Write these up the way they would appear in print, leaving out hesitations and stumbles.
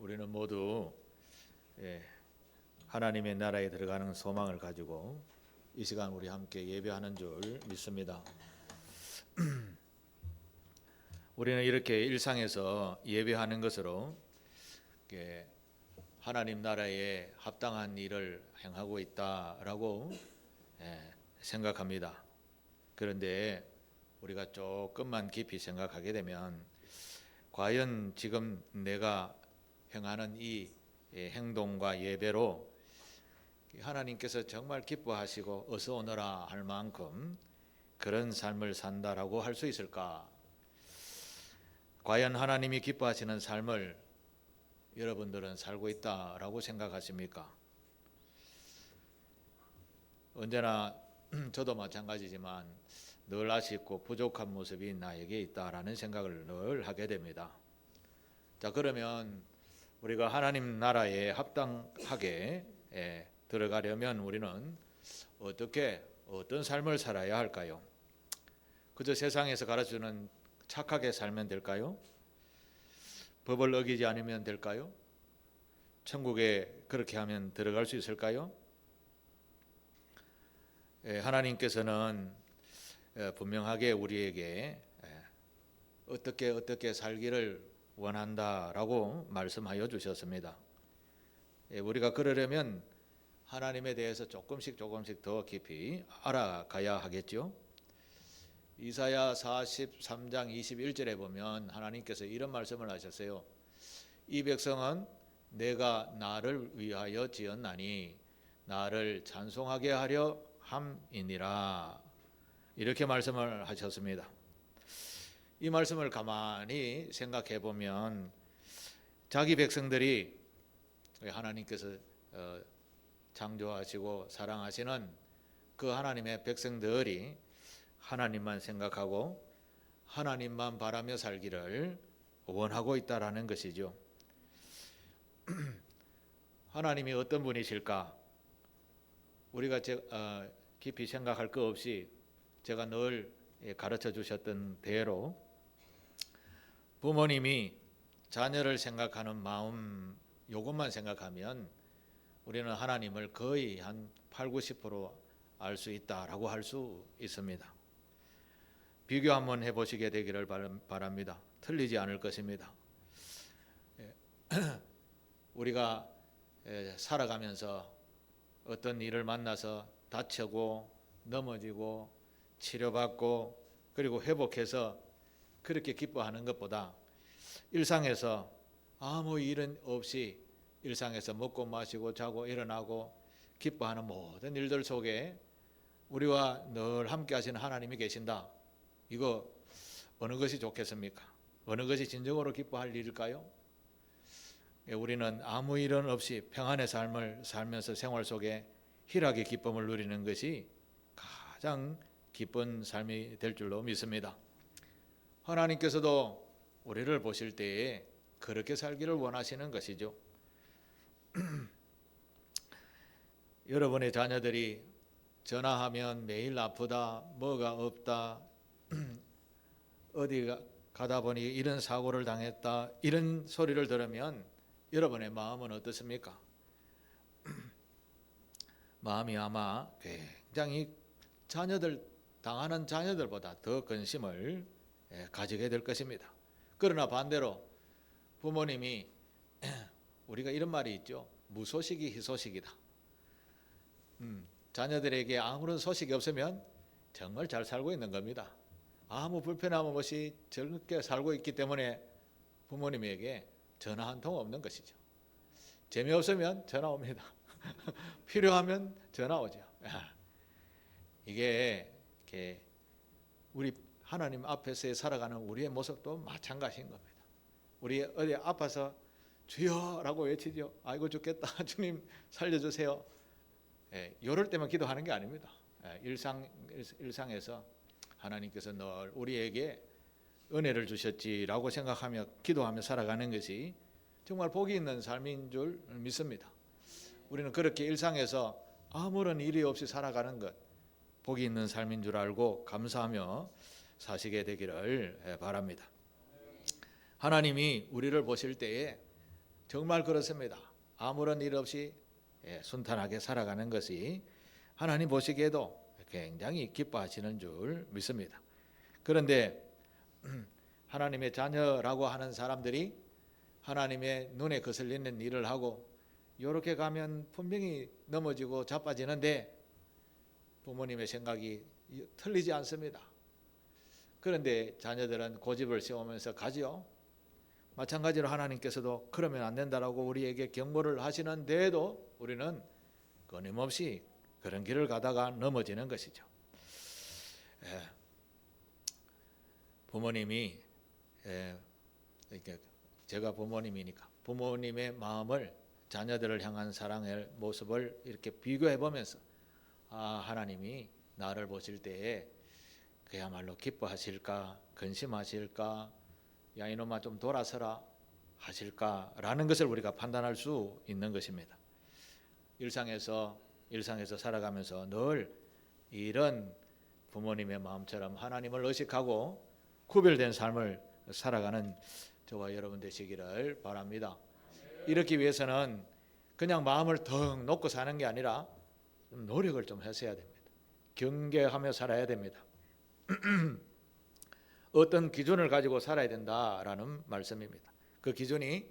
우리는 모두 하나님의 나라에 들어가는 소망을 가지고 이 시간 우리 함께 예배하는 줄 믿습니다. 우리는 이렇게 일상에서 예배하는 것으로 하나님 나라에 합당한 일을 행하고 있다라고 생각합니다. 그런데 우리가 조금만 깊이 생각하게 되면 과연 지금 내가 행하는 이 행동과 예배로 하나님께서 정말 기뻐하시고 어서 오너라 할 만큼 그런 삶을 산다라고 할 수 있을까? 과연 하나님이 기뻐하시는 삶을 여러분들은 살고 있다라고 생각하십니까? 언제나 저도 마찬가지지만 늘 아쉽고 부족한 모습이 나에게 있다라는 생각을 늘 하게 됩니다. 자, 그러면 우리가 하나님 나라에 합당하게 들어가려면 우리는 어떤 삶을 살아야 할까요? 그저 세상에서 가르쳐주는 착하게 살면 될까요? 법을 어기지 않으면 될까요? 천국에 그렇게 하면 들어갈 수 있을까요? 하나님께서는 분명하게 우리에게 어떻게 살기를 원한다라고 말씀하여 주셨습니다. 우리가 그러려면 하나님에 대해서 조금씩 더 깊이 알아가야 하겠죠. 이사야 43장 21절에 보면 하나님께서 이런 말씀을 하셨어요. 이 백성은 내가 나를 위하여 지었나니 나를 찬송하게 하려 함이니라. 이렇게 말씀을 하셨습니다. 이 말씀을 가만히 생각해 보면 자기 백성들이 하나님께서 창조하시고 사랑하시는 그 하나님의 백성들이 하나님만 생각하고 하나님만 바라며 살기를 원하고 있다라는 것이죠. 하나님이 어떤 분이실까? 우리가 깊이 생각할 것 없이 제가 늘 가르쳐 주셨던 대로 부모님이 자녀를 생각하는 마음 요것만 생각하면 우리는 하나님을 거의 한 80~90% 알 수 있다라고 할 수 있습니다. 비교 한번 해보시게 되기를 바랍니다. 틀리지 않을 것입니다. 우리가 살아가면서 어떤 일을 만나서 다치고 넘어지고 치료받고 그리고 회복해서 그렇게 기뻐하는 것보다 일상에서 아무 일은 없이 일상에서 먹고 마시고 자고 일어나고 기뻐하는 모든 일들 속에 우리와 늘 함께 하시는 하나님이 계신다. 이거 어느 것이 좋겠습니까? 어느 것이 진정으로 기뻐할 일일까요? 우리는 아무 일은 없이 평안의 삶을 살면서 생활 속에 희락의 기쁨을 누리는 것이 가장 기쁜 삶이 될 줄로 믿습니다. 하나님께서도 우리를 보실 때에 그렇게 살기를 원하시는 것이죠. 여러분의 자녀들이 전화하면 매일 아프다, 뭐가 없다, 어디 가다 보니 이런 사고를 당했다, 이런 소리를 들으면 여러분의 마음은 어떻습니까? 마음이 아마 굉장히 당하는 자녀들보다 더 근심을 가지게 될 것입니다. 그러나 반대로 부모님이 우리가 이런 말이 있죠. 무소식이 희소식이다. 자녀들에게 아무런 소식이 없으면 정말 잘 살고 있는 겁니다. 아무 불편함 없이 즐겁게 살고 있기 때문에 부모님에게 전화 한 통 없는 것이죠. 재미없으면 전화 옵니다. 필요하면 전화 오죠. 이게 우리 하나님 앞에서 살아가는 우리의 모습도 마찬가지인 겁니다. 우리 어디 아파서 주여라고 외치죠. 아이고 죽겠다. 주님 살려주세요. 이럴 때만 기도하는 게 아닙니다. 일상에서 하나님께서 늘 우리에게 은혜를 주셨지라고 생각하며 기도하며 살아가는 것이 정말 복이 있는 삶인 줄 믿습니다. 우리는 그렇게 일상에서 아무런 일이 없이 살아가는 것 복이 있는 삶인 줄 알고 감사하며 사시게 되기를 바랍니다. 하나님이 우리를 보실 때에 정말 그렇습니다. 아무런 일 없이 순탄하게 살아가는 것이 하나님 보시기에도 굉장히 기뻐하시는 줄 믿습니다. 그런데 하나님의 자녀라고 하는 사람들이 하나님의 눈에 거슬리는 일을 하고 이렇게 가면 분명히 넘어지고 자빠지는데 부모님의 생각이 틀리지 않습니다. 그런데 자녀들은 고집을 세우면서 가지요. 마찬가지로 하나님께서도 그러면 안 된다라고 우리에게 경고를 하시는데도 우리는 끊임없이 그런 길을 가다가 넘어지는 것이죠. 부모님이 제가 부모님이니까 부모님의 마음을 자녀들을 향한 사랑의 모습을 이렇게 비교해 보면서 하나님이 나를 보실 때에 그야말로 기뻐하실까, 근심하실까, 야 이놈아 좀 돌아서라 하실까라는 것을 우리가 판단할 수 있는 것입니다. 일상에서 살아가면서 늘 이런 부모님의 마음처럼 하나님을 의식하고 구별된 삶을 살아가는 저와 여러분 되시기를 바랍니다. 이렇게 위해서는 그냥 마음을 덩 놓고 사는 게 아니라 좀 노력을 좀 하셔야 됩니다. 경계하며 살아야 됩니다. 어떤 기준을 가지고 살아야 된다라는 말씀입니다. 그 기준이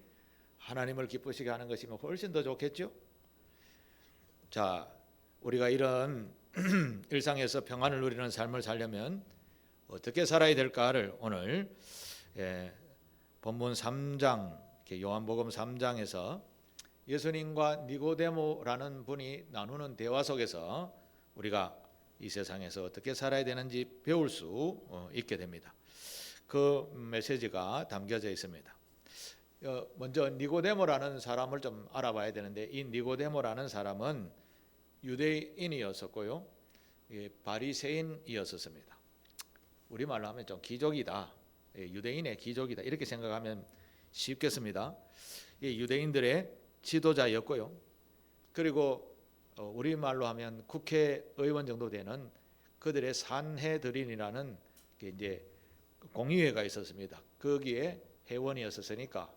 하나님을 기쁘시게 하는 것이면 훨씬 더 좋겠죠. 자, 우리가 이런 일상에서 평안을 누리는 삶을 살려면 어떻게 살아야 될까를 오늘 본문 3장 요한복음 3장에서 예수님과 니고데모라는 분이 나누는 대화 속에서 우리가 이 세상에서 어떻게 살아야 되는지 배울 수 있게 됩니다. 그 메시지가 담겨져 있습니다. 먼저 니고데모라는 사람을 좀 알아봐야 되는데 이 니고데모라는 사람은 유대인이었었고요. 바리새인이었었습니다. 우리말로 하면 좀 귀족이다. 유대인의 귀족이다. 이렇게 생각하면 쉽겠습니다. 유대인들의 지도자였고요. 그리고 우리말로 하면 국회의원 정도 되는 그들의 산헤드린이라는 이제 공의회가 있었습니다. 거기에 회원이었으니까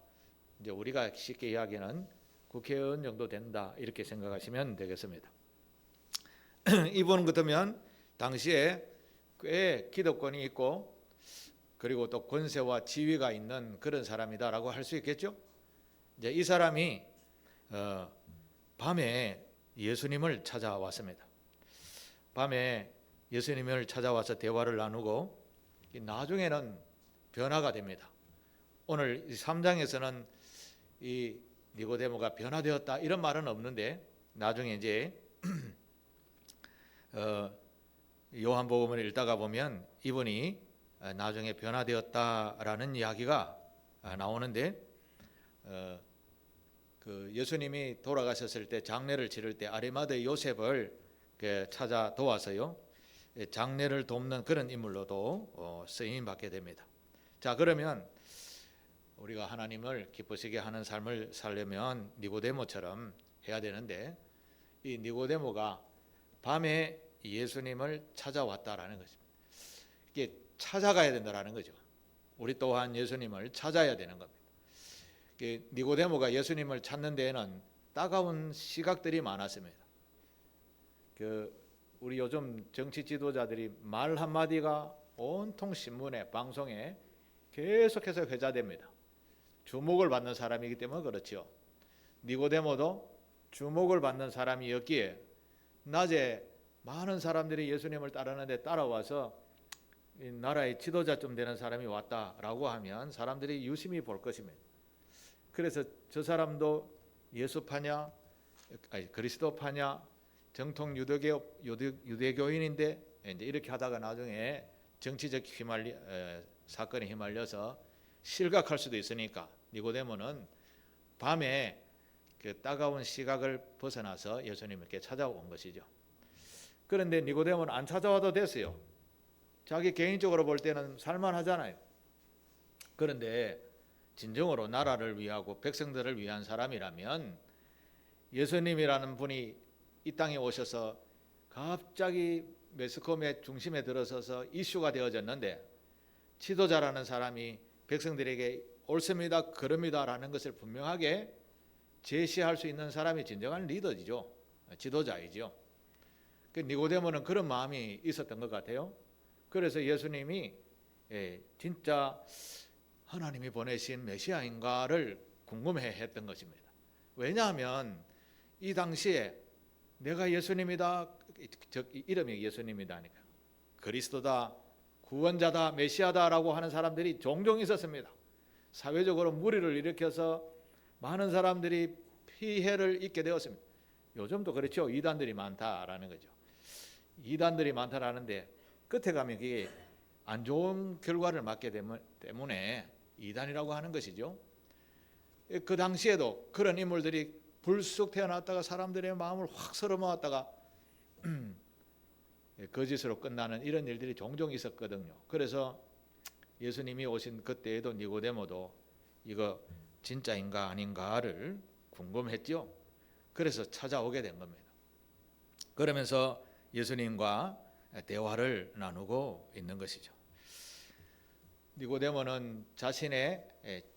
이제 우리가 쉽게 이야기하는 국회의원 정도 된다 이렇게 생각하시면 되겠습니다. 이분 같으면 당시에 꽤 기득권이 있고 그리고 또 권세와 지위가 있는 그런 사람이다라고 할 수 있겠죠. 이제 이 사람이 밤에 예수님을 찾아왔습니다. 밤에 예수님을 찾아와서 대화를 나누고 나중에는 변화가 됩니다. 오늘 3장에서는 이 니고데모가 변화되었다 이런 말은 없는데 나중에 이제 요한복음을 읽다가 보면 이분이 나중에 변화되었다라는 이야기가 나오는데 그 예수님이 돌아가셨을 때 장례를 치를 때 아리마대 요셉을 찾아 도와서요 장례를 돕는 그런 인물로도 쓰임 받게 됩니다. 자, 그러면 우리가 하나님을 기쁘시게 하는 삶을 살려면 니고데모처럼 해야 되는데 이 니고데모가 밤에 예수님을 찾아왔다라는 것입니다. 이게 찾아가야 된다라는 거죠. 우리 또한 예수님을 찾아야 되는 겁니다. 니고데모가 예수님을 찾는 데에는 따가운 시각들이 많았습니다. 우리 요즘 정치 지도자들이 말 한마디가 온통 신문에 방송에 계속해서 회자됩니다. 주목을 받는 사람이기 때문에 그렇죠. 니고데모도 주목을 받는 사람이었기에 낮에 많은 사람들이 예수님을 따르는데 따라와서 이 나라의 지도자쯤 되는 사람이 왔다라고 하면 사람들이 유심히 볼 것입니다. 그래서 저 사람도 예수파냐, 그리스도파냐, 정통 유대교인인데 이제 이렇게 하다가 나중에 정치적 사건에 휘말려서 실각할 수도 있으니까 니고데모는 밤에 그 따가운 시각을 벗어나서 예수님께 찾아온 것이죠. 그런데 니고데모는 안 찾아와도 됐어요. 자기 개인적으로 볼 때는 살만하잖아요. 그런데 진정으로 나라를 위하고 백성들을 위한 사람이라면 예수님이라는 분이 이 땅에 오셔서 갑자기 매스컴의 중심에 들어서서 이슈가 되어졌는데 지도자라는 사람이 백성들에게 옳습니다, 그럽니다라는 것을 분명하게 제시할 수 있는 사람이 진정한 리더지죠. 지도자이죠. 그 니고데모는 그런 마음이 있었던 것 같아요. 그래서 예수님이 진짜 하나님이 보내신 메시아인가를 궁금해했던 것입니다. 왜냐하면 이 당시에 내가 예수님이다, 이름이 예수님이다니까, 그리스도다, 구원자다, 메시아다라고 하는 사람들이 종종 있었습니다. 사회적으로 무리를 일으켜서 많은 사람들이 피해를 입게 되었습니다. 요즘도 그렇죠. 이단들이 많다라는 거죠. 이단들이 많다라는데 끝에 가면 그게 안 좋은 결과를 맞게 때문에 이단이라고 하는 것이죠. 그 당시에도 그런 인물들이 불쑥 태어났다가 사람들의 마음을 확 쓸어모았다가 거짓으로 끝나는 이런 일들이 종종 있었거든요. 그래서 예수님이 오신 그때에도 니고데모도 이거 진짜인가 아닌가를 궁금했죠. 그래서 찾아오게 된 겁니다. 그러면서 예수님과 대화를 나누고 있는 것이죠. 니고데모는 자신의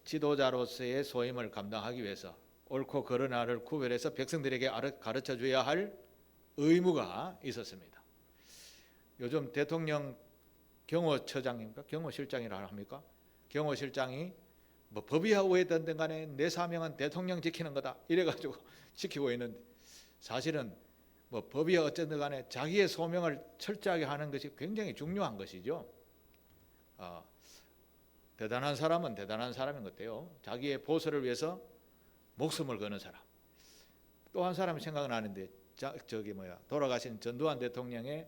지도자로서의 소임을 감당하기 위해서 옳고 그른 알을 구별해서 백성들에게 가르쳐 줘야 할 의무가 있었습니다. 요즘 대통령 경호처장입니까? 경호실장이라 합니까? 경호실장이 뭐 법이야 오해든 간에 내 사명은 대통령 지키는 거다 이래가지고 지키고 있는데, 사실은 뭐 법이야 어쨌든 간에 자기의 소명을 철저하게 하는 것이 굉장히 중요한 것이죠. 대단한 사람은 대단한 사람인 것 같아요. 자기의 보수를 위해서 목숨을 거는 사람. 또 한 사람이 생각나는데 돌아가신 전두환 대통령의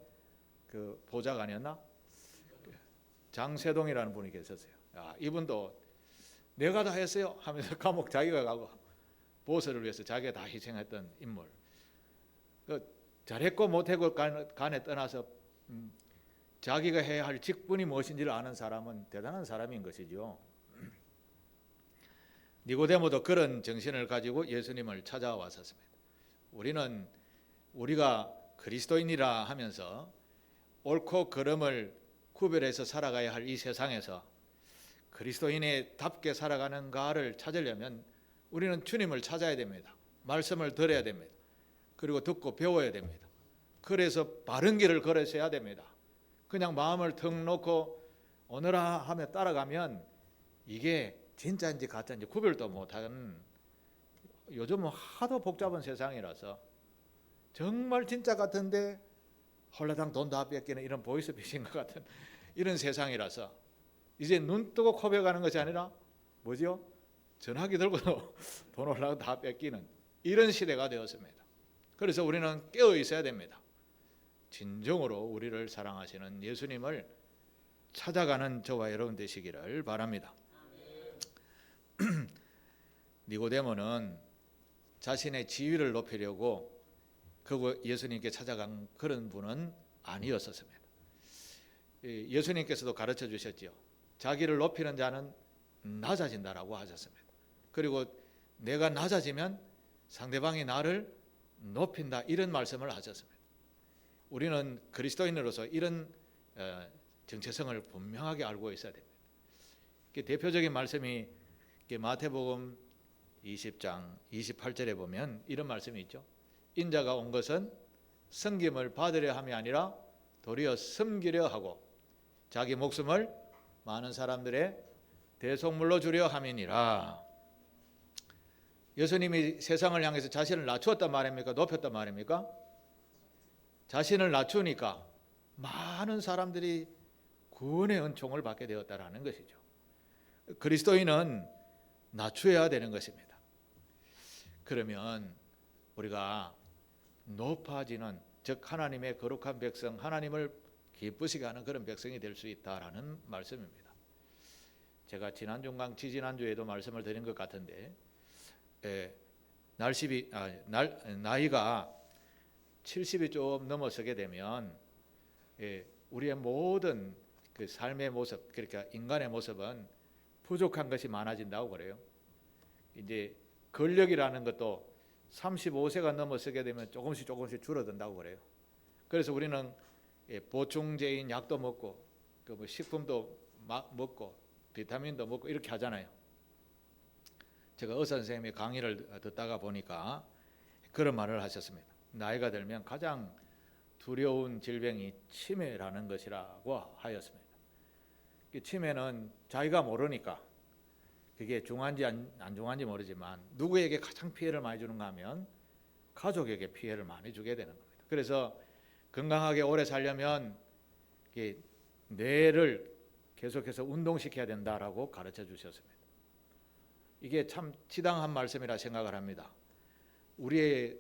그 보좌가 아니었나? 장세동이라는 분이 계셨어요. 이분도 내가 다 했어요 하면서 감옥 자기가 가고 보수를 위해서 자기가 다 희생했던 인물. 잘했고 못했고 간에 떠나서 자기가 해야 할 직분이 무엇인지를 아는 사람은 대단한 사람인 것이죠. 니고데모도 그런 정신을 가지고 예수님을 찾아왔었습니다. 우리가 그리스도인이라 하면서 옳고 그름을 구별해서 살아가야 할 이 세상에서 그리스도인의답게 살아가는가를 찾으려면 우리는 주님을 찾아야 됩니다. 말씀을 들어야 됩니다. 그리고 듣고 배워야 됩니다. 그래서 바른 길을 걸으셔야 됩니다. 그냥 마음을 턱 놓고 오너라 하며 따라가면 이게 진짜인지 가짜인지 구별도 못하는, 요즘은 하도 복잡한 세상이라서 정말 진짜 같은데 홀라당 돈 다 뺏기는 이런 보이스피싱과 같은 이런 세상이라서 이제 눈 뜨고 코베가는 것이 아니라 뭐죠? 전화기 들고도 돈 홀라당 다 뺏기는 이런 시대가 되었습니다. 그래서 우리는 깨어 있어야 됩니다. 진정으로 우리를 사랑하시는 예수님을 찾아가는 저와 여러분 되시기를 바랍니다. 니고데모는 자신의 지위를 높이려고 예수님께 찾아간 그런 분은 아니었습니다. 예수님께서도 가르쳐 주셨죠. 자기를 높이는 자는 낮아진다라고 하셨습니다. 그리고 내가 낮아지면 상대방이 나를 높인다 이런 말씀을 하셨습니다. 우리는 그리스도인으로서 이런 정체성을 분명하게 알고 있어야 됩니다. 대표적인 말씀이 마태복음 20장 28절에 보면 이런 말씀이 있죠. 인자가 온 것은 섬김을 받으려 함이 아니라 도리어 섬기려 하고 자기 목숨을 많은 사람들의 대속물로 주려 함이니라. 예수님이 세상을 향해서 자신을 낮추었단 말입니까? 높였단 말입니까? 자신을 낮추니까 많은 사람들이 구원의 은총을 받게 되었다라는 것이죠. 그리스도인은 낮춰야 되는 것입니다. 그러면 우리가 높아지는, 즉 하나님의 거룩한 백성, 하나님을 기쁘시게 하는 그런 백성이 될 수 있다라는 말씀입니다. 제가 지지난주에도 말씀을 드린 것 같은데 나이가 70이 좀 넘어서게 되면 우리의 모든 그 삶의 모습, 그러니까 인간의 모습은 부족한 것이 많아진다고 그래요. 이제 근력이라는 것도 35세가 넘어서게 되면 조금씩 줄어든다고 그래요. 그래서 우리는 보충제인 약도 먹고 식품도 먹고 비타민도 먹고 이렇게 하잖아요. 제가 의사 선생님의 강의를 듣다가 보니까 그런 말을 하셨습니다. 나이가 들면 가장 두려운 질병이 치매라는 것이라고 하였습니다. 치매는 자기가 모르니까 그게 중한지 안 중한지 모르지만 누구에게 가장 피해를 많이 주는가 하면 가족에게 피해를 많이 주게 되는 겁니다. 그래서 건강하게 오래 살려면 뇌를 계속해서 운동시켜야 된다라고 가르쳐 주셨습니다. 이게 참 지당한 말씀이라 생각을 합니다. 우리의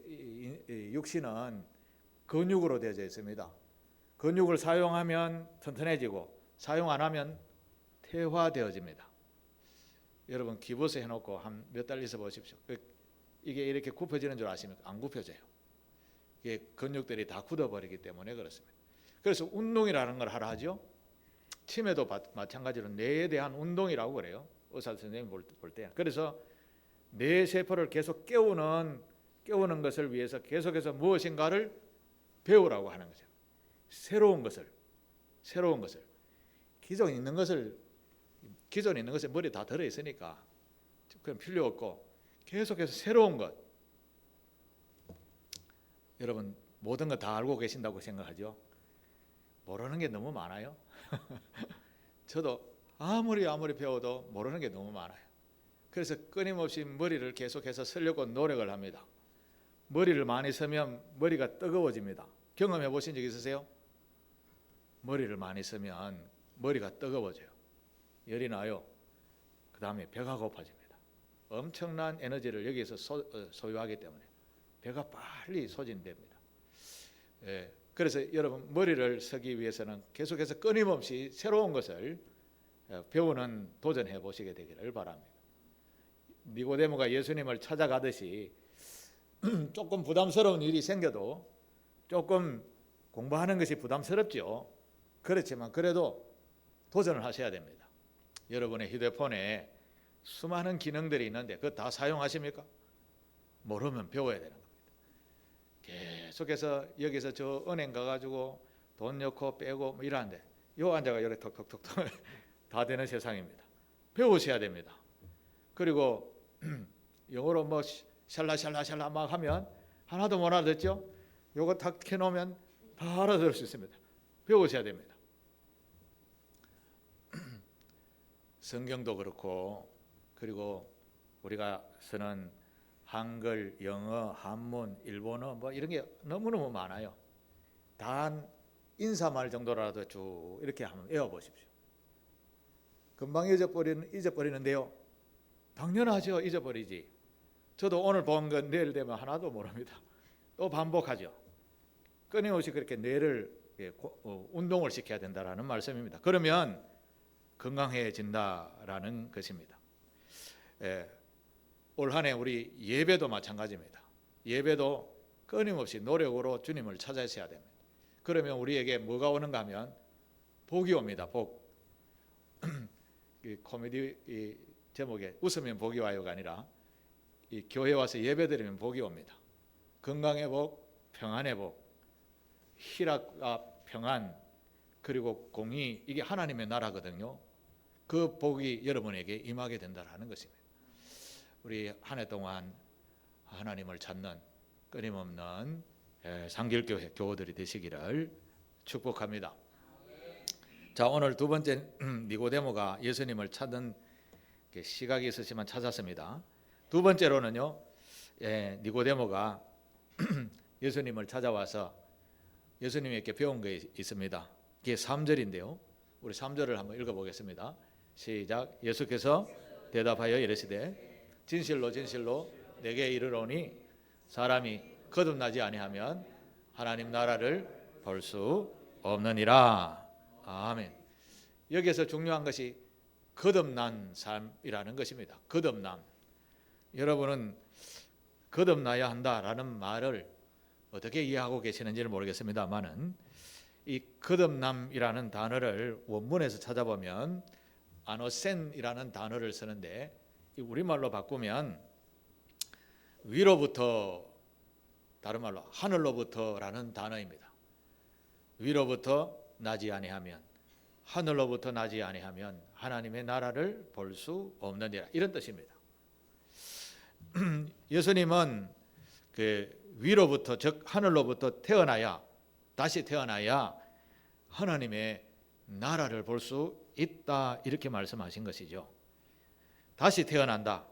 육신은 근육으로 되어져 있습니다. 근육을 사용하면 튼튼해지고 사용 안 하면 퇴화되어집니다. 여러분 기부스 해놓고 한 몇 달 있어 보십시오. 이게 이렇게 굽혀지는 줄 아십니까? 안 굽혀져요. 이게 근육들이 다 굳어버리기 때문에 그렇습니다. 그래서 운동이라는 걸 하라 하죠. 치매도 마찬가지로 뇌에 대한 운동이라고 그래요. 의사 선생님이 볼 때. 그래서 뇌 세포를 계속 깨우는 것을 위해서 계속해서 무엇인가를 배우라고 하는 거죠. 새로운 것을 기존 있는 것에 머리에 다 들어 있으니까 그건 필요 없고 계속해서 새로운 것. 여러분 모든 거 다 알고 계신다고 생각하죠? 모르는 게 너무 많아요. 저도 아무리 배워도 모르는 게 너무 많아요. 그래서 끊임없이 머리를 계속해서 쓰려고 노력을 합니다. 머리를 많이 쓰면 머리가 뜨거워집니다. 경험해 보신 적 있으세요? 머리를 많이 쓰면 머리가 뜨거워져요. 열이 나요. 그 다음에 배가 고파집니다. 엄청난 에너지를 여기에서 소유하기 때문에 배가 빨리 소진됩니다. 그래서 여러분 머리를 쓰기 위해서는 계속해서 끊임없이 새로운 것을 배우는 도전해 보시게 되기를 바랍니다. 니고데모가 예수님을 찾아가듯이 조금 부담스러운 일이 생겨도 조금 공부하는 것이 부담스럽죠. 그렇지만 그래도 도전을 하셔야 됩니다. 여러분의 휴대폰에 수많은 기능들이 있는데 그거 다 사용하십니까? 모르면 배워야 되는 겁니다. 계속해서 여기서 저 은행 가가지고 돈 넣고 빼고 뭐 이러는데 요 앉아가 이렇게 톡톡톡 다 되는 세상입니다. 배우셔야 됩니다. 그리고 영어로 뭐 샬라샬라 막 하면 하나도 못 알아듣죠? 요거 탁 켜놓으면 다 알아들을 수 있습니다. 배우셔야 됩니다. 성경도 그렇고 그리고 우리가 쓰는 한글, 영어, 한문, 일본어 뭐 이런 게 너무너무 많아요. 단 인사말 정도라도 쭉 이렇게 한번 외워보십시오. 금방 잊어버리는데요. 당연하죠. 잊어버리지. 저도 오늘 본 건 내일 되면 하나도 모릅니다. 또 반복하죠. 끊임없이 그렇게 뇌를 운동을 시켜야 된다라는 말씀입니다. 그러면 건강해진다라는 것입니다. 올 한 해 우리 예배도 마찬가지입니다. 예배도 끊임없이 노력으로 주님을 찾아셔야 됩니다. 그러면 우리에게 뭐가 오는가 하면 복이 옵니다. 복. 코미디 제목에 웃으면 복이 와요가 아니라 이 교회 와서 예배드리면 복이 옵니다. 건강의 복, 평안의 복, 희락과 평안 그리고 공의 이게 하나님의 나라거든요. 그 복이 여러분에게 임하게 된다는 것입니다. 우리 한 해 동안 하나님을 찾는 끊임없는 상길교회 교우들이 되시기를 축복합니다. 자, 오늘 두 번째 니고데모가 예수님을 찾는 시각이 있으시면 찾았습니다. 두 번째로는요, 니고데모가 예수님을 찾아와서 예수님에게 배운 게 있습니다. 그게 3절인데요. 우리 3절을 한번 읽어보겠습니다. 시작. 예수께서 대답하여 이르시되 진실로 진실로 내게 이르노니 사람이 거듭나지 아니하면 하나님 나라를 볼 수 없느니라. 아멘. 여기서 중요한 것이 거듭난 삶이라는 것입니다. 거듭남. 여러분은 거듭나야 한다라는 말을 어떻게 이해하고 계시는지를 모르겠습니다만은 이 거듭남이라는 단어를 원문에서 찾아보면 아노센이라는 단어를 쓰는데 우리말로 바꾸면 위로부터, 다른 말로 하늘로부터라는 단어입니다. 위로부터 나지 아니하면, 하늘로부터 나지 아니하면 하나님의 나라를 볼 수 없느니라, 이런 뜻입니다. 예수님은 그 위로부터 즉 하늘로부터 다시 태어나야 하나님의 나라를 볼 수 있다 이렇게 말씀하신 것이죠. 다시 태어난다.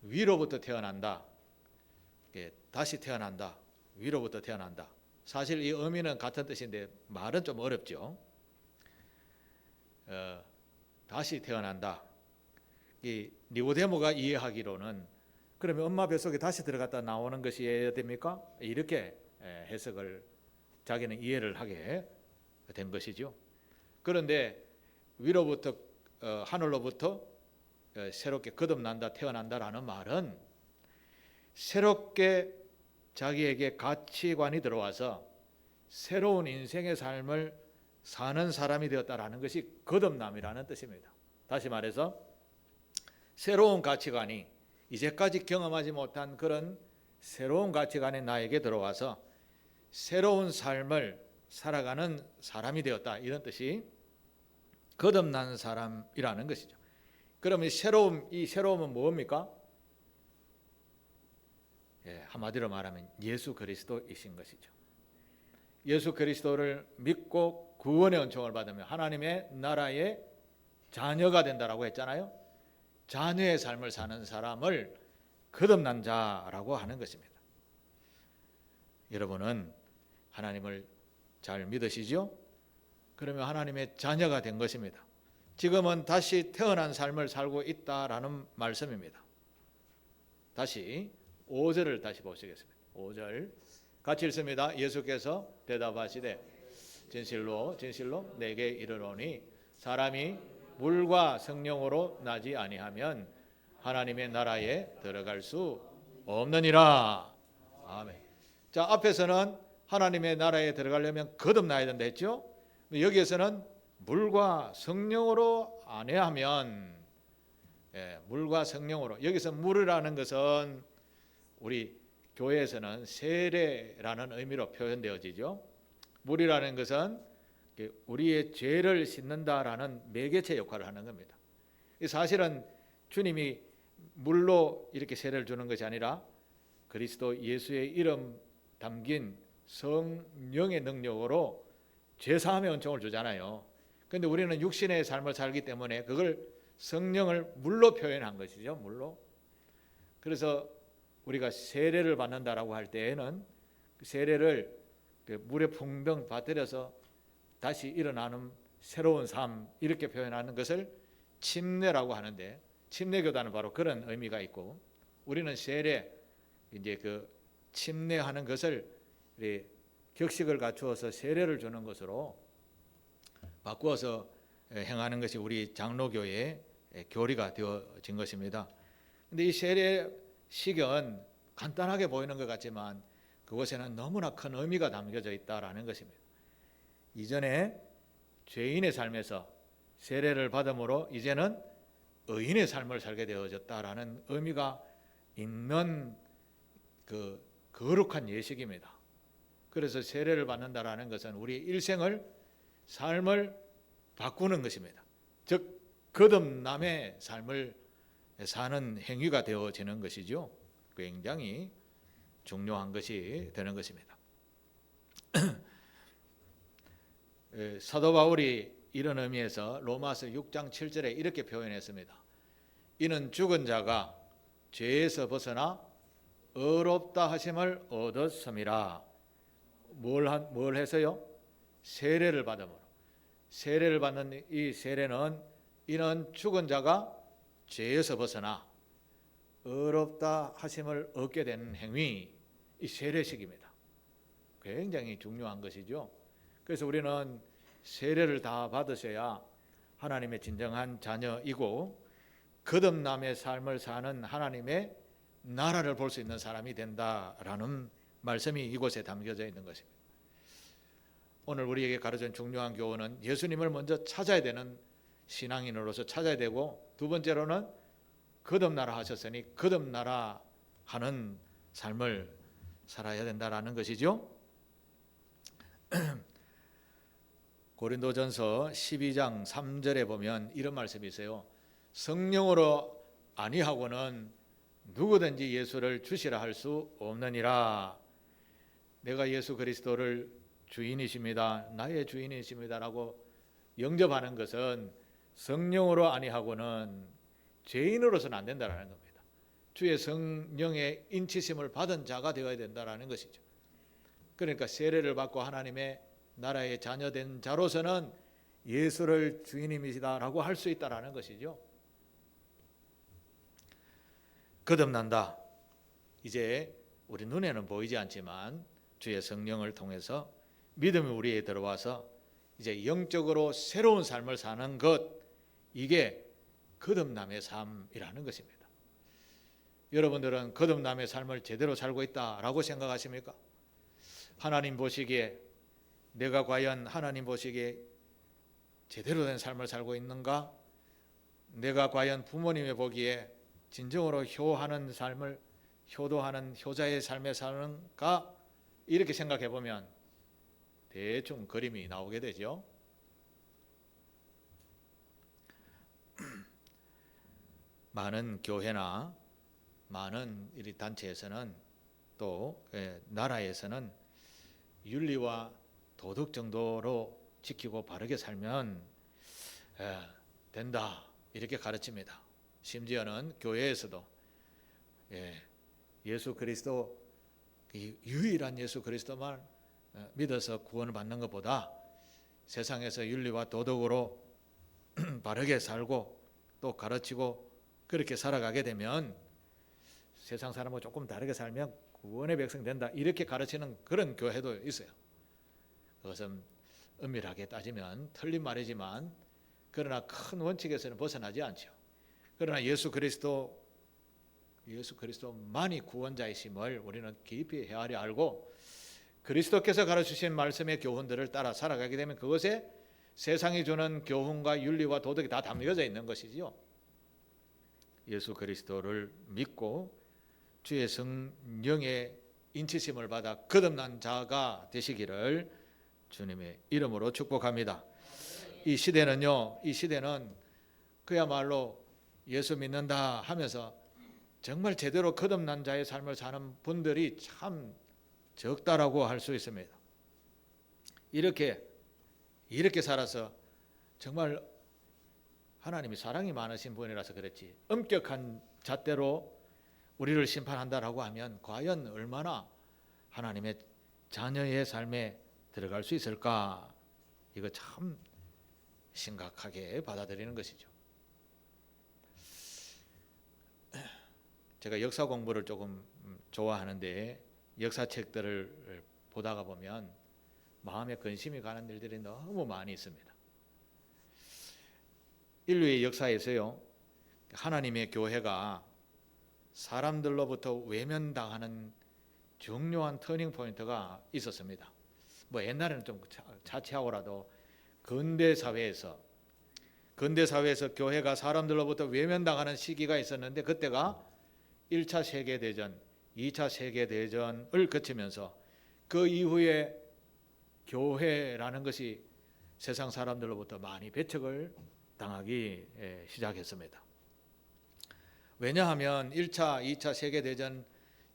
위로부터 태어난다. 다시 태어난다. 위로부터 태어난다. 사실 이 의미는 같은 뜻인데 말은 좀 어렵죠. 다시 태어난다. 이 니고데모가 이해하기로는 그러면 엄마 뱃속에 다시 들어갔다 나오는 것이 해야 됩니까? 이렇게 해석을 자기는 이해를 하게 된 것이죠. 그런데 위로부터 하늘로부터 새롭게 거듭난다 태어난다라는 말은 새롭게 자기에게 가치관이 들어와서 새로운 인생의 삶을 사는 사람이 되었다라는 것이 거듭남이라는 뜻입니다. 다시 말해서 새로운 가치관이 이제까지 경험하지 못한 그런 새로운 가치관이 나에게 들어와서 새로운 삶을 살아가는 사람이 되었다 이런 뜻이 거듭난 사람이라는 것이죠. 그러면 이 새로움은 뭡니까? 한마디로 말하면 예수 그리스도이신 것이죠. 예수 그리스도를 믿고 구원의 은총을 받으면 하나님의 나라의 자녀가 된다라고 했잖아요. 자녀의 삶을 사는 사람을 거듭난 자라고 하는 것입니다. 여러분은 하나님을 잘 믿으시죠? 그러면 하나님의 자녀가 된 것입니다. 지금은 다시 태어난 삶을 살고 있다라는 말씀입니다. 다시 5절을 다시 보시겠습니다. 5절 같이 읽습니다. 예수께서 대답하시되 진실로 진실로 내게 이르노니 사람이 물과 성령으로 나지 아니하면 하나님의 나라에 들어갈 수 없느니라. 아멘. 자, 앞에서는 하나님의 나라에 들어가려면 거듭나야 된다 했죠. 여기에서는 물과 성령으로 아니하면 물과 성령으로 여기서 물이라는 것은 우리 교회에서는 세례라는 의미로 표현되어지죠. 물이라는 것은 우리의 죄를 씻는다라는 매개체 역할을 하는 겁니다. 사실은 주님이 물로 이렇게 세례를 주는 것이 아니라 그리스도 예수의 이름 담긴 성령의 능력으로 죄사함의 은총을 주잖아요. 그런데 우리는 육신의 삶을 살기 때문에 그걸 성령을 물로 표현한 것이죠. 물로. 그래서 우리가 세례를 받는다라고 할 때에는 그 세례를 물에 풍덩 받들여서 다시 일어나는 새로운 삶 이렇게 표현하는 것을 침례라고 하는데 침례교단은 바로 그런 의미가 있고 우리는 세례 이제 그 침례하는 것을 격식을 갖추어서 세례를 주는 것으로 바꾸어서 행하는 것이 우리 장로교의 교리가 되어진 것입니다. 그런데 이 세례식은 간단하게 보이는 것 같지만 그것에는 너무나 큰 의미가 담겨져 있다라는 것입니다. 이전에 죄인의 삶에서 세례를 받음으로 이제는 의인의 삶을 살게 되어졌다라는 의미가 있는 그 거룩한 예식입니다. 그래서 세례를 받는다라는 것은 우리 일생을 삶을 바꾸는 것입니다. 즉 거듭남의 삶을 사는 행위가 되어지는 것이죠. 굉장히 중요한 것이 되는 것입니다. 사도 바울이 이런 의미에서 로마서 6장 7절에 이렇게 표현했습니다. 이는 죽은 자가 죄에서 벗어나 의롭다 하심을 얻었음이라. 뭘 해서요? 세례를 받음으로. 세례를 받는 이 세례는 이는 죽은 자가 죄에서 벗어나 의롭다 하심을 얻게 되는 행위, 이 세례식입니다. 굉장히 중요한 것이죠. 그래서 우리는 세례를 다 받으셔야 하나님의 진정한 자녀이고 거듭남의 삶을 사는 하나님의 나라를 볼 수 있는 사람이 된다라는 말씀이 이곳에 담겨져 있는 것입니다. 오늘 우리에게 가르쳐준 중요한 교훈은 예수님을 먼저 찾아야 되는 신앙인으로서 찾아야 되고 두 번째로는 거듭나라 하셨으니 거듭나라 하는 삶을 살아야 된다라는 것이죠. 고린도전서 12장 3절에 보면 이런 말씀이 있어요. 성령으로 아니하고는 누구든지 예수를 주시라 할 수 없느니라. 내가 예수 그리스도를 주인이십니다, 나의 주인이십니다라고 영접하는 것은 성령으로 아니하고는 죄인으로서는 안 된다라는 겁니다. 주의 성령의 인치심을 받은 자가 되어야 된다라는 것이죠. 그러니까 세례를 받고 하나님의 나라의 자녀된 자로서는 예수를 주인님이시다라고 할 수 있다라는 것이죠. 거듭난다. 이제 우리 눈에는 보이지 않지만 주의 성령을 통해서 믿음이 우리에 들어와서 이제 영적으로 새로운 삶을 사는 것, 이게 거듭남의 삶이라는 것입니다. 여러분들은 거듭남의 삶을 제대로 살고 있다라고 생각하십니까? 하나님 보시기에 내가 과연 하나님 보시기에 제대로 된 삶을 살고 있는가? 내가 과연 부모님의 보기에 진정으로 효하는 삶을, 효도하는 효자의 삶에 사는가? 이렇게 생각해 보면 대충 그림이 나오게 되죠. 많은 교회나 많은 이 단체에서는 또 나라에서는 윤리와 도덕 정도로 지키고 바르게 살면 된다, 이렇게 가르칩니다. 심지어는 교회에서도 예수 그리스도, 유일한 예수 그리스도만 믿어서 구원을 받는 것보다 세상에서 윤리와 도덕으로 바르게 살고 또 가르치고 그렇게 살아가게 되면 세상 사람과 조금 다르게 살면 구원의 백성 된다, 이렇게 가르치는 그런 교회도 있어요. 그것은 엄밀하게 따지면 틀린 말이지만 그러나 큰 원칙에서는 벗어나지 않죠. 그러나 예수 그리스도만이 구원자이심을 우리는 깊이 헤아려 알고 그리스도께서 가르치신 말씀의 교훈들을 따라 살아가게 되면 그것에 세상이 주는 교훈과 윤리와 도덕이 다 담겨져 있는 것이지요. 예수 그리스도를 믿고 주의 성령의 인치심을 받아 거듭난 자가 되시기를 주님의 이름으로 축복합니다. 이 시대는 그야말로 예수 믿는다 하면서 정말 제대로 거듭난 자의 삶을 사는 분들이 참 적다라고 할 수 있습니다. 이렇게 살아서 정말 하나님이 사랑이 많으신 분이라서 그렇지 엄격한 잣대로 우리를 심판한다라고 하면 과연 얼마나 하나님의 자녀의 삶에 들어갈 수 있을까? 이거 참 심각하게 받아들이는 것이죠. 제가 역사 공부를 조금 좋아하는데 역사책들을 보다가 보면 마음에 근심이 가는 일들이 너무 많이 있습니다. 인류의 역사에서요, 하나님의 교회가 사람들로부터 외면당하는 중요한 터닝 포인트가 있었습니다. 뭐 옛날에는 좀 자취하고라도 근대 사회에서 교회가 사람들로부터 외면당하는 시기가 있었는데 그때가 1차 세계대전, 2차 세계대전을 거치면서 그 이후에 교회라는 것이 세상 사람들로부터 많이 배척을 당하기 시작했습니다. 왜냐하면 1차, 2차 세계대전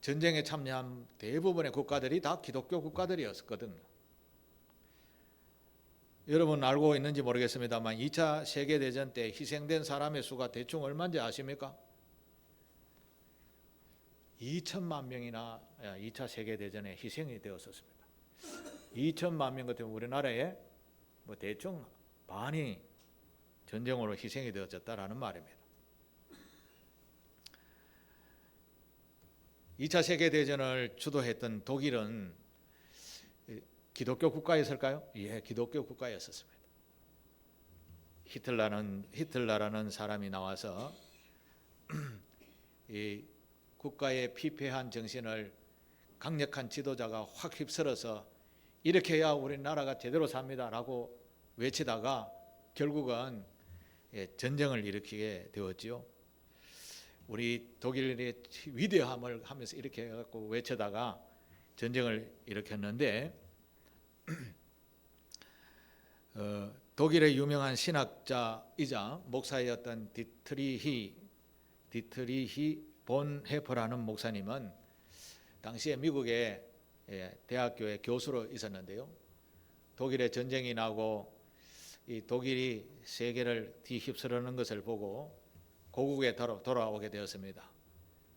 전쟁에 참여한 대부분의 국가들이 다 기독교 국가들이었거든요. 여러분 알고 있는지 모르겠습니다만 2차 세계대전 때 희생된 사람의 수가 대충 얼마인지 아십니까? 2천만 명이나 2차 세계대전에 희생이 되었었습니다. 2천만 명 같으면 우리나라에 뭐 대충 반이 전쟁으로 희생이 되어졌다라는 말입니다. 2차 세계대전을 주도했던 독일은 기독교 국가였을까요? 예, 기독교 국가였었습니다. 히틀러라는 사람이 나와서 이 국가의 피폐한 정신을 강력한 지도자가 확 휩쓸어서 이렇게 해야 우리나라가 제대로 삽니다라고 외치다가 결국은 전쟁을 일으키게 되었지요. 우리 독일의 위대함을 하면서 이렇게 해갖고 외치다가 전쟁을 일으켰는데 독일의 유명한 신학자이자 목사였던 디트리히 본 해퍼라는 목사님은 당시에 미국의 대학교의 교수로 있었는데요. 독일의 전쟁이 나고 이 독일이 세계를 뒤휩쓰려는 것을 보고 고국에 돌아오게 되었습니다.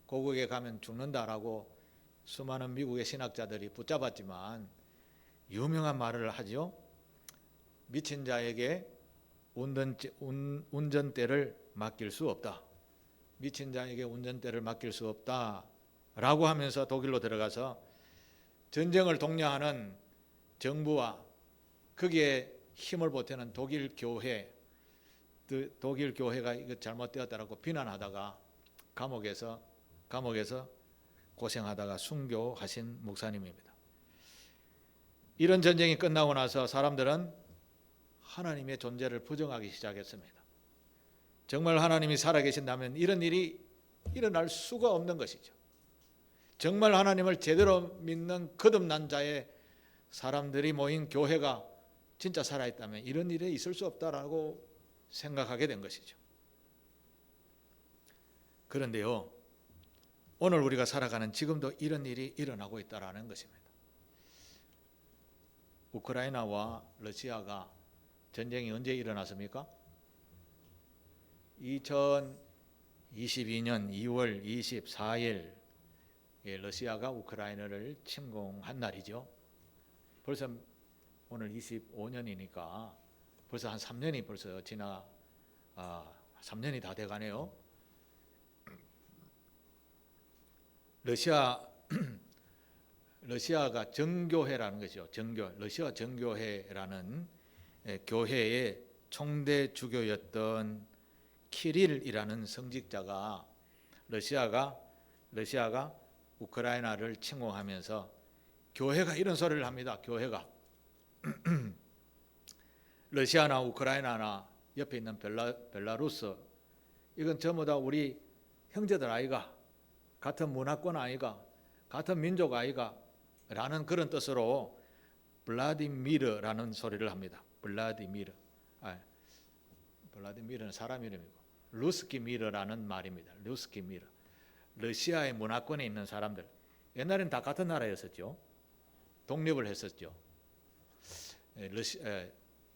고국에 가면 죽는다라고 수많은 미국의 신학자들이 붙잡았지만 유명한 말을 하죠. 미친 자에게 운전대를 맡길 수 없다. 미친 자에게 운전대를 맡길 수 없다라고 하면서 독일로 들어가서 전쟁을 독려하는 정부와 거기에 힘을 보태는 독일 교회가 이거 잘못되었다라고 비난하다가 감옥에서 고생하다가 순교하신 목사님입니다. 이런 전쟁이 끝나고 나서 사람들은 하나님의 존재를 부정하기 시작했습니다. 정말 하나님이 살아계신다면 이런 일이 일어날 수가 없는 것이죠. 정말 하나님을 제대로 믿는 거듭난 자의 사람들이 모인 교회가 진짜 살아있다면 이런 일이 있을 수 없다라고 생각하게 된 것이죠. 그런데요, 오늘 우리가 살아가는 지금도 이런 일이 일어나고 있다라는 것입니다. 우크라이나와 러시아가 전쟁이 언제 일어났습니까? 2022년 2월 24일 러시아가 우크라이나를 침공한 날이죠. 벌써 오늘 25년이니까 벌써 한 3년이 벌써 3년이 다 돼가네요. 러시아가 정교회라는 것이죠. 러시아 정교회라는 교회의 총대 주교였던 키릴이라는 성직자가 러시아가 우크라이나를 침공하면서 교회가 이런 소리를 합니다. 교회가 러시아나 우크라이나나 옆에 있는 벨라루스 이건 전부 다 우리 형제들 아이가, 같은 문화권 아이가, 같은 민족 아이가 라는 그런 뜻으로 블라디미르라는 소리를 합니다. 블라디미르는 사람 이름이고 루스키미르라는 말입니다. 루스키미르. 러시아의 문화권에 있는 사람들. 옛날엔 다 같은 나라였었죠. 독립을 했었죠.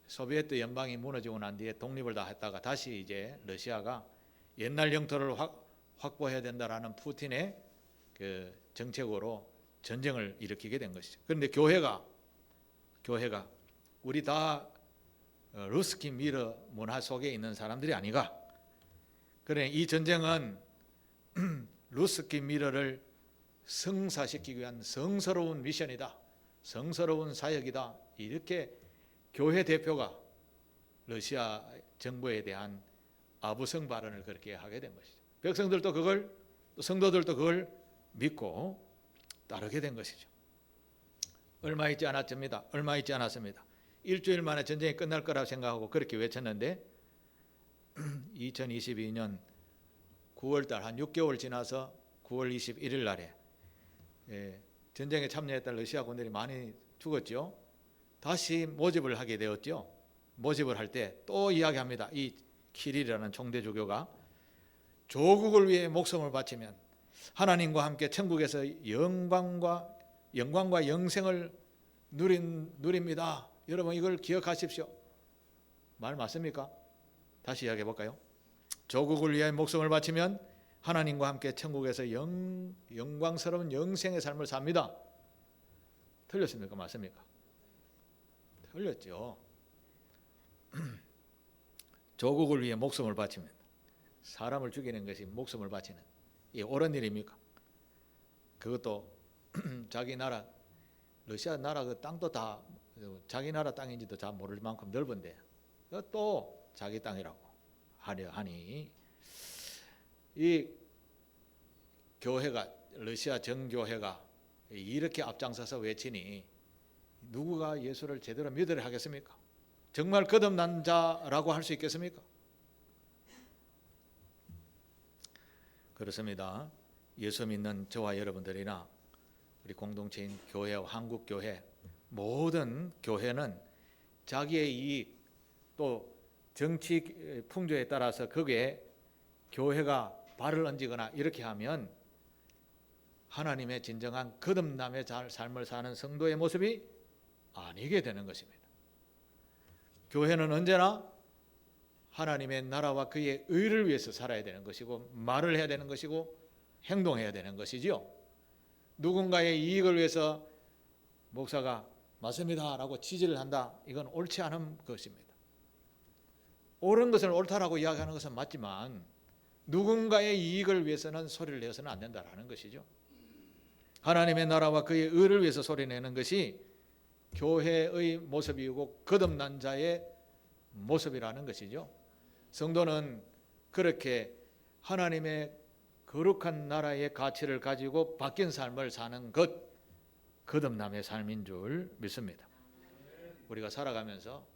소비에트 연방이 무너지고 난 뒤에 독립을 다 했다가 다시 이제 러시아가 옛날 영토를 확보해야 된다라는 푸틴의 그 정책으로 전쟁을 일으키게 된 것이죠. 그런데 교회가 우리 다 루스키 미르 문화 속에 있는 사람들이 아니가. 그래 이 전쟁은 루스키 미르를 성사시키기 위한 성스러운 미션이다. 성스러운 사역이다. 이렇게 교회 대표가 러시아 정부에 대한 아부성 발언을 그렇게 하게 된 것이죠. 백성들도 성도들도 그걸 믿고 따르게 된 것이죠. 얼마 있지 않았습니다. 일주일 만에 전쟁이 끝날 거라고 생각하고 그렇게 외쳤는데 2022년 9월달 한 6개월 지나서 9월 21일 날에 전쟁에 참여했던 러시아 군들이 많이 죽었죠. 다시 모집을 하게 되었죠. 모집을 할 때 또 이야기합니다. 이 키릴이라는 총대주교가 조국을 위해 목숨을 바치면 하나님과 함께 천국에서 영광과 영생을 누립니다. 여러분 이걸 기억하십시오. 말 맞습니까? 다시 이야기해 볼까요? 조국을 위해 목숨을 바치면 하나님과 함께 천국에서 영광스러운 영생의 삶을 삽니다. 틀렸습니까? 맞습니까? 틀렸죠. 조국을 위해 목숨을 바치면 사람을 죽이는 것이 목숨을 바치는 이 옳은 일입니까? 그것도 자기 나라 러시아 나라 그 땅도 다 자기 나라 땅인지도 잘 모를 만큼 넓은데 또 자기 땅이라고 하려 하니 이 교회가 러시아 정교회가 이렇게 앞장서서 외치니 누구가 예수를 제대로 믿으려 하겠습니까? 정말 거듭난 자라고 할 수 있겠습니까? 그렇습니다. 예수 믿는 저와 여러분들이나 우리 공동체인 교회와 한국교회 모든 교회는 자기의 이익 또 정치 풍조에 따라서 거기에 교회가 발을 얹거나 이렇게 하면 하나님의 진정한 거듭남의 삶을 사는 성도의 모습이 아니게 되는 것입니다. 교회는 언제나 하나님의 나라와 그의 의를 위해서 살아야 되는 것이고 말을 해야 되는 것이고 행동해야 되는 것이지요. 누군가의 이익을 위해서 목사가 맞습니다 라고 지지를 한다, 이건 옳지 않은 것입니다. 옳은 것을 옳다라고 이야기하는 것은 맞지만 누군가의 이익을 위해서는 소리를 내서는 안 된다라는 것이죠. 하나님의 나라와 그의 의를 위해서 소리내는 것이 교회의 모습이고 거듭난 자의 모습이라는 것이죠. 성도는 그렇게 하나님의 거룩한 나라의 가치를 가지고 바뀐 삶을 사는 것, 거듭남의 삶인 줄 믿습니다. 우리가 살아가면서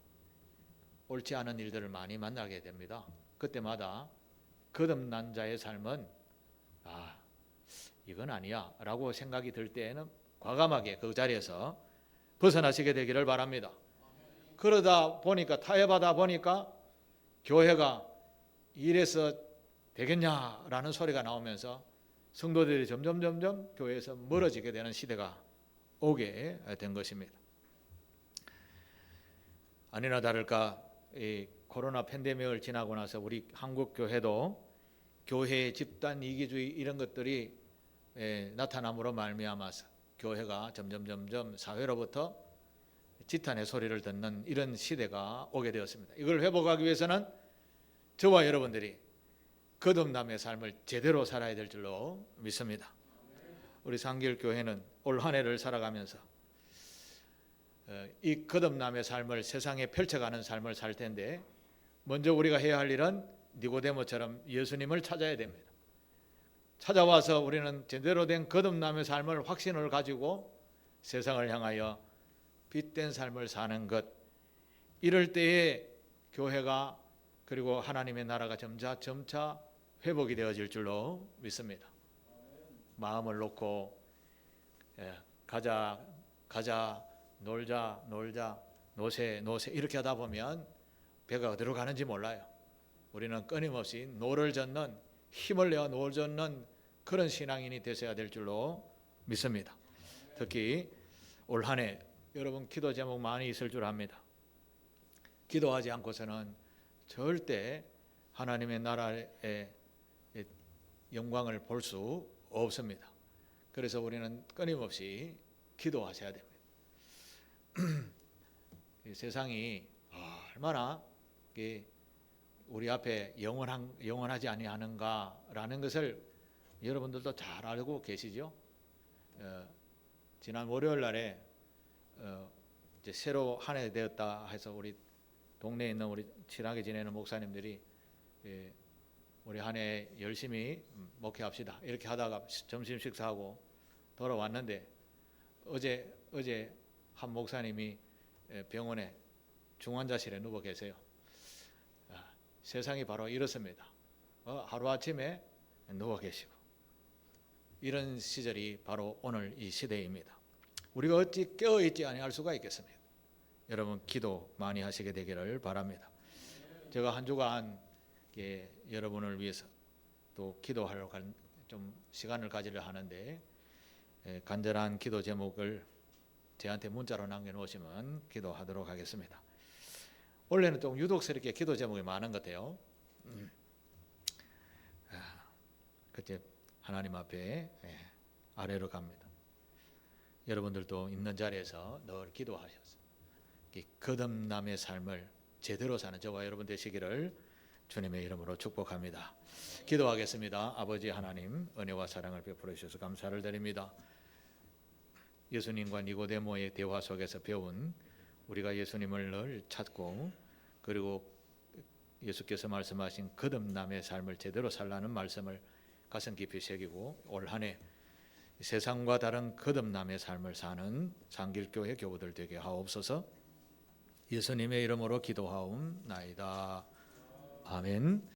옳지 않은 일들을 많이 만나게 됩니다. 그때마다 거듭난 자의 삶은 이건 아니야 라고 생각이 들 때에는 과감하게 그 자리에서 벗어나시게 되기를 바랍니다. 그러다 보니까, 타협하다 보니까 교회가 이래서 되겠냐라는 소리가 나오면서 성도들이 점점 교회에서 멀어지게 되는 시대가 오게 된 것입니다. 아니나 다를까 이 코로나 팬데믹을 지나고 나서 우리 한국 교회도 교회의 집단 이기주의 이런 것들이 나타남으로 말미암아서 교회가 점점 사회로부터 지탄의 소리를 듣는 이런 시대가 오게 되었습니다. 이걸 회복하기 위해서는 저와 여러분들이 거듭남의 삶을 제대로 살아야 될 줄로 믿습니다. 우리 상길교회는 올 한 해를 살아가면서 이 거듭남의 삶을 세상에 펼쳐가는 삶을 살 텐데, 먼저 우리가 해야 할 일은 니고데모처럼 예수님을 찾아야 됩니다. 찾아와서 우리는 제대로 된 거듭남의 삶을 확신을 가지고 세상을 향하여 빛된 삶을 사는 것, 이럴 때에 교회가 그리고 하나님의 나라가 점차 회복이 되어질 줄로 믿습니다. 마음을 놓고 가자 놀자 노세 이렇게 하다 보면 배가 어디로 가는지 몰라요. 우리는 끊임없이 노를 젓는, 힘을 내어 노를 젓는 그런 신앙인이 되셔야 될 줄로 믿습니다. 특히 올 한 해 여러분 기도 제목 많이 있을 줄 압니다. 기도하지 않고서는 절대 하나님의 나라의 영광을 볼 수 없습니다. 그래서 우리는 끊임없이 기도하셔야 됩니다. 세상이 얼마나 우리 앞에 영원하지 아니하는가라는 것을 여러분들도 잘 알고 계시죠? 지난 월요일 날에 이제 새로 한 해 되었다 해서 우리 동네에 있는 우리 친하게 지내는 목사님들이 우리 한 해 열심히 목회합시다 이렇게 하다가 점심 식사하고 돌아왔는데 어제 한 목사님이 병원에 중환자실에 누워 계세요. 세상이 바로 이렇습니다. 하루아침에 누워 계시고, 이런 시절이 바로 오늘 이 시대입니다. 우리가 어찌 깨어있지 아니할 수가 있겠습니까? 여러분 기도 많이 하시게 되기를 바랍니다. 제가 한 주간 여러분을 위해서 또 기도하려고 좀 시간을 가지려 하는데, 간절한 기도 제목을 저한테 문자로 남겨놓으시면 기도하도록 하겠습니다. 원래는 좀 유독스럽게 기도 제목이 많은 것 같아요. 그때 하나님 앞에 아래로 갑니다. 여러분들도 있는 자리에서 늘 기도하셔서 거듭남의 삶을 제대로 사는 저와 여러분 되시기를 주님의 이름으로 축복합니다. 기도하겠습니다. 아버지 하나님, 은혜와 사랑을 베풀어 주셔서 감사를 드립니다. 예수님과 니고데모의 대화 속에서 배운 우리가 예수님을 늘 찾고, 그리고 예수께서 말씀하신 거듭남의 삶을 제대로 살라는 말씀을 가슴 깊이 새기고 올 한 해 세상과 다른 거듭남의 삶을 사는 상길교회 교우들 되게 하옵소서. 예수님의 이름으로 기도하옵나이다. 아멘.